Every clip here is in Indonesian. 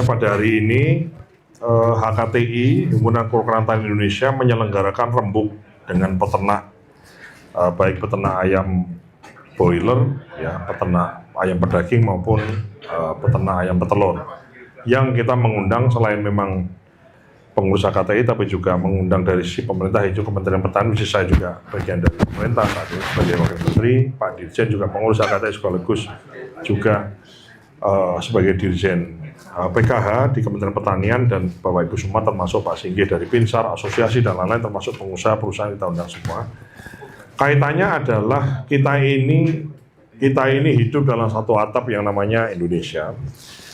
Makanya pada hari ini HKTI, Himpunan Kedokteran Tani Indonesia, menyelenggarakan rembuk dengan peternak, baik peternak ayam broiler, ya, peternak ayam pedaging maupun peternak ayam petelur. Yang kita mengundang selain memang pengurus HKTI, tapi juga mengundang dari sisi pemerintah, yaitu Kementerian Pertanian, saya juga bagian dari pemerintah saat ini sebagai Wakil Menteri, Pak Dirjen juga pengurus HKTI sekaligus juga sebagai Dirjen PKH di Kementerian Pertanian, dan Bapak Ibu semua termasuk Pak Singgih dari Pinsar, asosiasi dan lain-lain, termasuk pengusaha perusahaan kita undang semua. Kaitannya adalah kita ini hidup dalam satu atap yang namanya Indonesia.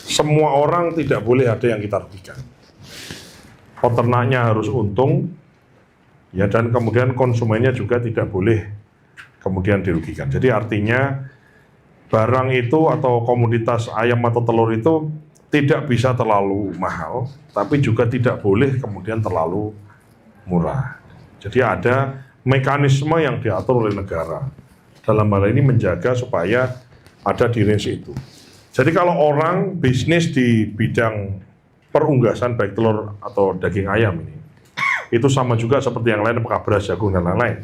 Semua orang tidak boleh ada yang kita rugikan. Peternaknya harus untung, ya, dan kemudian konsumennya juga tidak boleh kemudian dirugikan. Jadi artinya barang itu atau komoditas ayam atau telur itu tidak bisa terlalu mahal, tapi juga tidak boleh kemudian terlalu murah. Jadi ada mekanisme yang diatur oleh negara. Dalam hal ini menjaga supaya ada di range itu. Jadi kalau orang bisnis di bidang perunggasan baik telur atau daging ayam ini, itu sama juga seperti yang lain, apakah beras, jagung, dan lain-lain,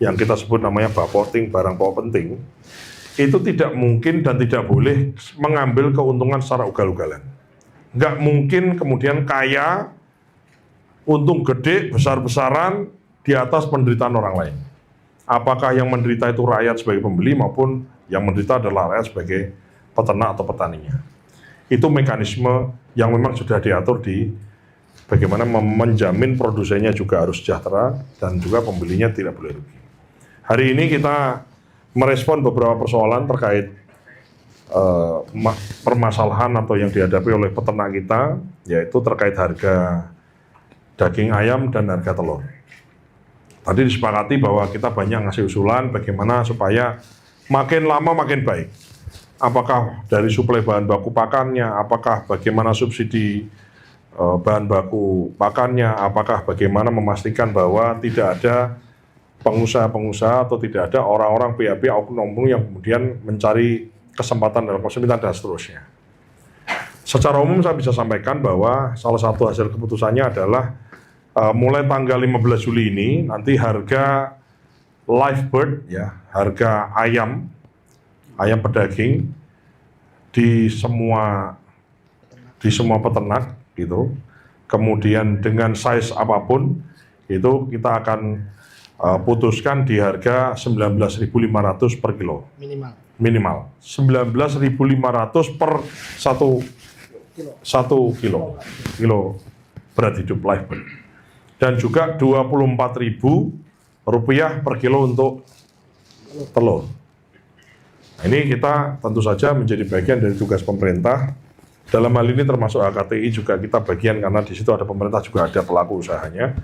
yang kita sebut namanya bapoting, barang pokok penting, itu tidak mungkin dan tidak boleh mengambil keuntungan secara ugal-ugalan. Nggak mungkin kemudian kaya, untung gede, besar-besaran di atas penderitaan orang lain. Apakah yang menderita itu rakyat sebagai pembeli maupun yang menderita adalah rakyat sebagai peternak atau petaninya. Itu mekanisme yang memang sudah diatur di bagaimana menjamin produsennya juga harus sejahtera dan juga pembelinya tidak boleh rugi. Hari ini kita merespon beberapa persoalan terkait permasalahan atau yang dihadapi oleh peternak kita, yaitu terkait harga daging ayam dan harga telur. Tadi disepakati bahwa kita banyak ngasih usulan bagaimana supaya makin lama makin baik. Apakah dari suplai bahan baku pakannya, apakah bagaimana subsidi bahan baku pakannya, apakah bagaimana memastikan bahwa tidak ada pengusaha-pengusaha atau tidak ada orang-orang pihak-pihak oknum yang kemudian mencari kesempatan dalam kesempitan dan seterusnya. Secara umum saya bisa sampaikan bahwa salah satu hasil keputusannya adalah mulai tanggal 15 Juli ini nanti harga live bird, ya, harga ayam pedaging di semua peternak gitu. Kemudian dengan size apapun itu kita akan putuskan di harga 19.500 per kilo. Minimal 19.500 per satu kilo berat hidup live bird. Dan juga Rp24.000 per kilo untuk telur. Nah, ini kita tentu saja menjadi bagian dari tugas pemerintah. Dalam hal ini termasuk HKTI juga kita bagian, karena di situ ada pemerintah juga ada pelaku usahanya.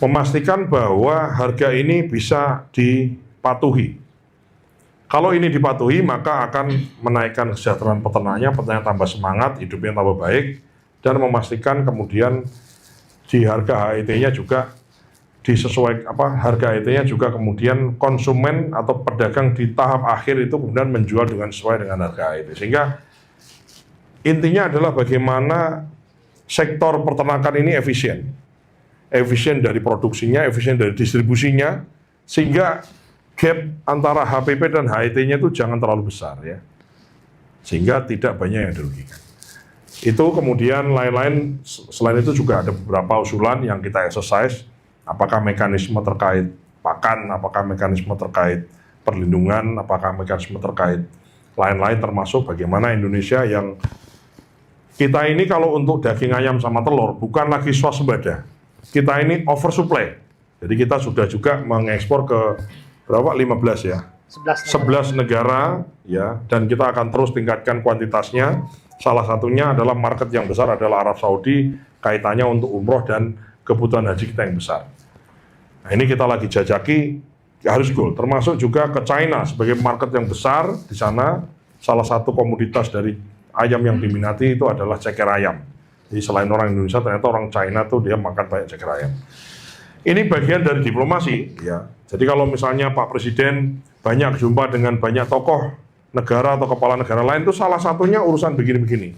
Memastikan bahwa harga ini bisa dipatuhi. Kalau ini dipatuhi, maka akan menaikkan kesejahteraan peternaknya tambah semangat, hidupnya tambah baik, dan memastikan kemudian di harga HET-nya juga harga HET-nya juga kemudian konsumen atau pedagang di tahap akhir itu kemudian menjual dengan sesuai dengan harga HET. Sehingga intinya adalah bagaimana sektor peternakan ini efisien dari produksinya, efisien dari distribusinya, sehingga gap antara HPP dan HET-nya itu jangan terlalu besar, ya, sehingga tidak banyak yang dirugikan. Itu kemudian lain-lain, selain itu juga ada beberapa usulan yang kita exercise, apakah mekanisme terkait pakan, apakah mekanisme terkait perlindungan, apakah mekanisme terkait lain-lain, termasuk bagaimana Indonesia yang kita ini kalau untuk daging ayam sama telur bukan lagi swasembada, kita ini oversupply. Jadi kita sudah juga mengekspor ke berapa? 15 ya? 11 negara, ya, dan kita akan terus tingkatkan kuantitasnya. Salah satunya adalah market yang besar adalah Arab Saudi, kaitannya untuk umroh dan kebutuhan haji kita yang besar. Nah, ini kita lagi jajaki, harus goal, termasuk juga ke China sebagai market yang besar. Di sana salah satu komoditas dari ayam yang diminati itu adalah ceker ayam. Jadi selain orang Indonesia, ternyata orang China tuh dia makan banyak ceker ayam. Ini bagian dari diplomasi, ya. Jadi kalau misalnya Pak Presiden banyak jumpa dengan banyak tokoh negara atau kepala negara lain, itu salah satunya urusan begini-begini.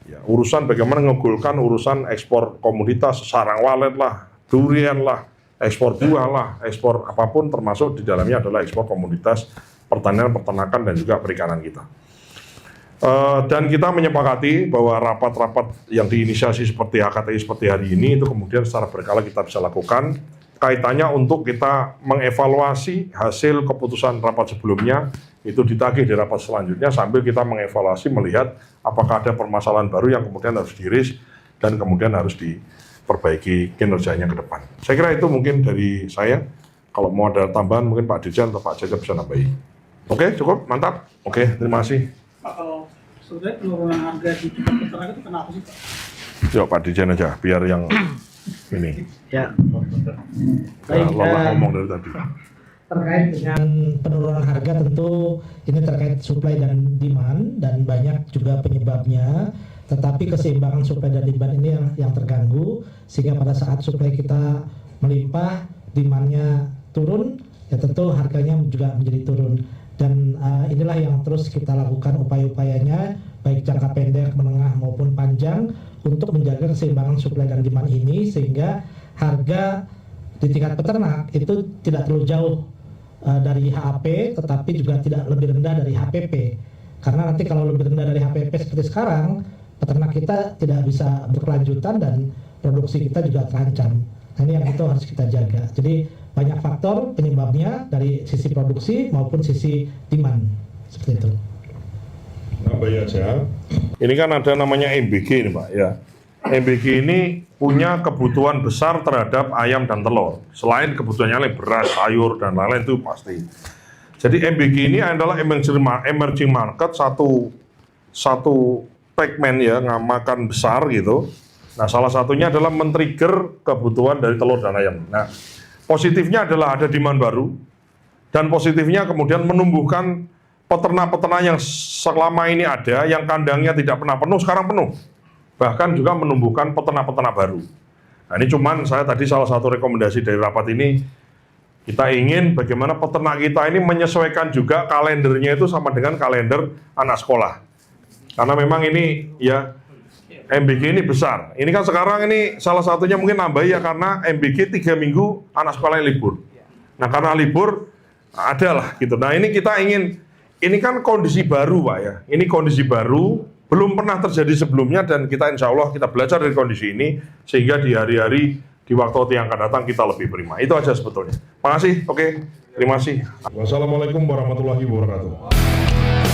Ya, urusan bagaimana ngegolkan urusan ekspor komoditas, sarang walet lah, durian lah, ekspor buah lah, ekspor apapun termasuk di dalamnya adalah ekspor komoditas pertanian, peternakan, dan juga perikanan kita. Dan kita menyepakati bahwa rapat-rapat yang diinisiasi seperti HKTI seperti hari ini itu kemudian secara berkala kita bisa lakukan. Kaitannya untuk kita mengevaluasi hasil keputusan rapat sebelumnya, itu ditagih di rapat selanjutnya sambil kita mengevaluasi melihat apakah ada permasalahan baru yang kemudian harus diris dan kemudian harus diperbaiki kinerjanya ke depan. Saya kira itu mungkin dari saya. Kalau mau ada tambahan mungkin Pak Dirjen atau Pak Cecep bisa nambahi. Oke, cukup, mantap. Oke, terima kasih. Pak, kalau sebenarnya penurunan harga di tingkat peternak itu kenapa sih Pak? Yuk Pak Dirjen aja, biar yang ini. Ya, Lelah ngomong dari tadi. terkait dengan penurunan harga tentu ini terkait supply dan demand dan banyak juga penyebabnya. Tetapi keseimbangan supply dan demand ini yang terganggu sehingga pada saat supply kita melimpah, demandnya turun, ya tentu harganya juga menjadi turun. Dan inilah yang terus kita lakukan upaya-upayanya baik jangka pendek, menengah maupun panjang untuk menjaga keseimbangan supply dan demand ini sehingga harga di tingkat peternak itu tidak terlalu jauh dari HAP tetapi juga tidak lebih rendah dari HPP. Karena nanti kalau lebih rendah dari HPP seperti sekarang, peternak kita tidak bisa berkelanjutan dan produksi kita juga terancam. Nah, ini yang itu harus kita jaga. Jadi banyak faktor penyebabnya dari sisi produksi maupun sisi demand. Seperti itu. Nambahin aja. Ini kan ada namanya MBG ini Pak ya. MBG ini punya kebutuhan besar terhadap ayam dan telur. Selain kebutuhannya lain beras, sayur dan lain-lain itu pasti. Jadi MBG ini adalah emerging market satu segmen ya, ngamakan besar gitu. Nah, salah satunya adalah men-trigger kebutuhan dari telur dan ayam. Nah, positifnya adalah ada demand baru dan positifnya kemudian menumbuhkan peternak-peternak yang selama ini ada, yang kandangnya tidak pernah penuh, sekarang penuh. Bahkan juga menumbuhkan peternak-peternak baru. Nah, ini cuman saya tadi salah satu rekomendasi dari rapat ini, kita ingin bagaimana peternak kita ini menyesuaikan juga kalendernya itu sama dengan kalender anak sekolah. Karena memang ini ya MBG ini besar. Ini kan sekarang ini salah satunya mungkin nambah ya karena MBG 3 minggu anak sekolah yang libur. Nah, karena libur adalah gitu. Nah, ini kita ingin, ini kan kondisi baru Pak ya. Ini kondisi baru, belum pernah terjadi sebelumnya dan kita insya Allah kita belajar dari kondisi ini sehingga di hari-hari, di waktu yang akan datang kita lebih prima. Itu aja sebetulnya. Terima kasih. Oke, terima kasih. Wassalamualaikum warahmatullahi wabarakatuh.